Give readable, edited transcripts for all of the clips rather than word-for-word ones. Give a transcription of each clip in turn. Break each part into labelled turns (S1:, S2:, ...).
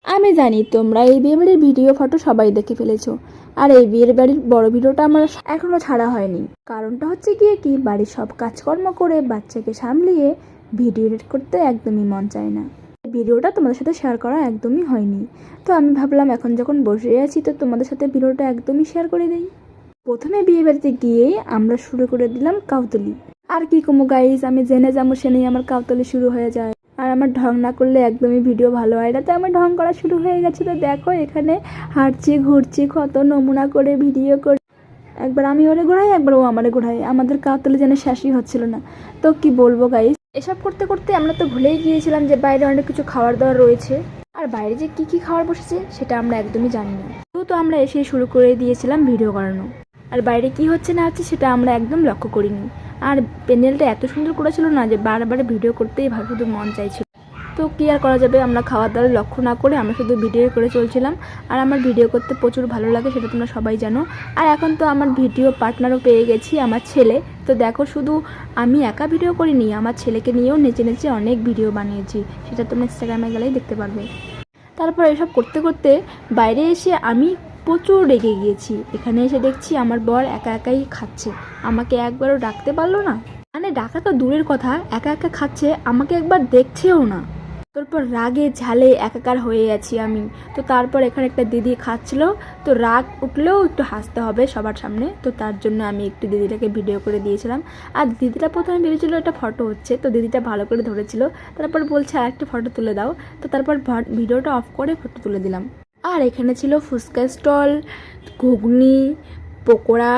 S1: আমি জানি তোমরা এই বিয়ে বাড়ির ভিডিও ফটো সবাই দেখে ফেলেছো, আর এই বিয়ের বাড়ির বড় ভিডিওটা আমার এখনো ছাড়া হয়নি। কারণটা হচ্ছে গিয়ে কি, বাড়ির সব কাজকর্ম করে বাচ্চাকে সামলিয়ে ভিডিও এডিট করতে একদমই মন চায় না। ভিডিওটা তোমাদের সাথে শেয়ার করা একদমই হয়নি, তো আমি ভাবলাম এখন যখন বসে আছি তো তোমাদের সাথে ভিডিওটা একদমই শেয়ার করে দিই। প্রথমে বিয়ে বাড়িতে গিয়ে আমরা শুরু করে দিলাম কাউতলি। আর কি কমো গাইস, আমি জেনে যাবো সেনেই আমার কাউতলি শুরু হয়ে যায়। আর আমার ঢং না করলে একদমই ভিডিও ভালো হয় না, তো আমার ঢং করা শুরু হয়ে গেছে। তো দেখো এখানে হাঁটছি ঘুরছি, কত নমুনা করে ভিডিও করে, একবার আমি ওরে ঘোরাই একবার ও আমারে ঘোরাই, আমাদের কাউতলি যেন শেষই হচ্ছিল না। তো কি বলবো গাইস, এসব করতে করতে আমরা তো ভুলেই গিয়েছিলাম যে বাইরে অনেক কিছু খাওয়ার দাওয়ার রয়েছে, আর বাইরে যে কি কি খাবার বসেছে সেটা আমরা একদমই জানি না। তো আমরা এসে শুরু করে দিয়েছিলাম ভিডিও করানো, আর বাইরে কি হচ্ছে না হচ্ছে সেটা আমরা একদম লক্ষ্য করিনি। আর প্যান্ডেলটা এত সুন্দর করেছিল না যে বারবার ভিডিও করতেই শুধু মন চাইছিল। তো কী আর করা যাবে, আমরা খাওয়ার দাওয়ার লক্ষ্য না করে আমরা শুধু ভিডিও করে চলছিলাম। আর আমার ভিডিও করতে প্রচুর ভালো লাগে, সেটা তোমরা সবাই জানো। আর এখন তো আমার ভিডিও পার্টনারও পেয়ে গেছি, আমার ছেলে। তো দেখো শুধু আমি একা ভিডিও করিনি, আমার ছেলেকে নিয়েও নেচে নেচে অনেক ভিডিও বানিয়েছি, সেটা তোমরা ইনস্টাগ্রামে গেলেই দেখতে পারবে। তারপর এসব করতে করতে বাইরে এসে আমি প্রচুর রেগে গিয়েছি। এখানে এসে দেখছি আমার বর একা একাই খাচ্ছে, আমাকে একবারও ডাকতে পারলো না। মানে ডাকা তো দূরের কথা, একা একা খাচ্ছে, আমাকে একবার দেখছেও না। তারপর রাগে ঝালে একাকার হয়ে আছি আমি। তো তারপর এখানে একটা দিদি খাচ্ছিল, তো রাগ উঠলেও একটু হাসতে হবে সবার সামনে, তো তার জন্য আমি একটু দিদিটাকে ভিডিও করে দিয়েছিলাম। আর দিদিটা প্রথমে ভেবেছিল একটা ফটো হচ্ছে, তো দিদিটা ভালো করে ধরেছিল। তারপর বলছে আর একটা ফটো তুলে দাও, তো তারপর ভিডিওটা অফ করে ফটো তুলে দিলাম। আর এখানে ছিল ফুচকা স্টল, ঘুগনি, পকোড়া,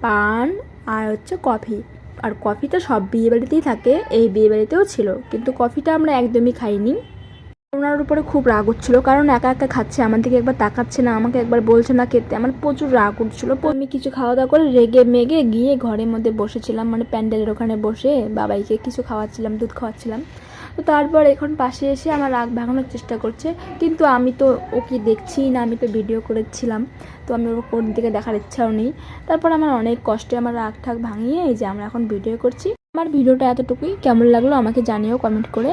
S1: পান, আর হচ্ছে কফি। আর কফি তো সব বিয়েবাড়িতেই থাকে, এই বিয়েবাড়িতেও ছিল, কিন্তু কফিটা আমরা একদমই খাইনি। ওনার উপরে খুব রাগ হচ্ছিলো, কারণ একা একা খাচ্ছে, আমার দিকে একবার তাকাচ্ছে না, আমাকে একবার বলছে না খেতে। আমার প্রচুর রাগ উঠছিলো। আমি কিছু খাওয়া দাওয়া করে রেগে মেগে গিয়ে ঘরের মধ্যে বসেছিলাম, মানে প্যান্ডেলের ওখানে বসে বাবাইকে কিছু খাওয়াচ্ছিলাম, দুধ খাওয়াচ্ছিলাম। তো তারপর এখন পাশে এসে আমার রাগ ভাঙানোর চেষ্টা করছে, কিন্তু আমি তো ওকে দেখছি না, আমি তো ভিডিও করেছিলাম, তো আমি ওর দিকে দেখার ইচ্ছাও নেই। তারপর আমার অনেক কষ্টে আমার রাগ ঠাক ভাঙিয়ে এই যে আমরা এখন ভিডিও করছি। আমার ভিডিওটা এতটুকুই, কেমন লাগলো আমাকে জানিও কমেন্ট করে।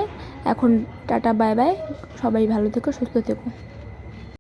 S1: এখন টাটা বাই বাই, সবাই ভালো থেকো, সুস্থ থেকো।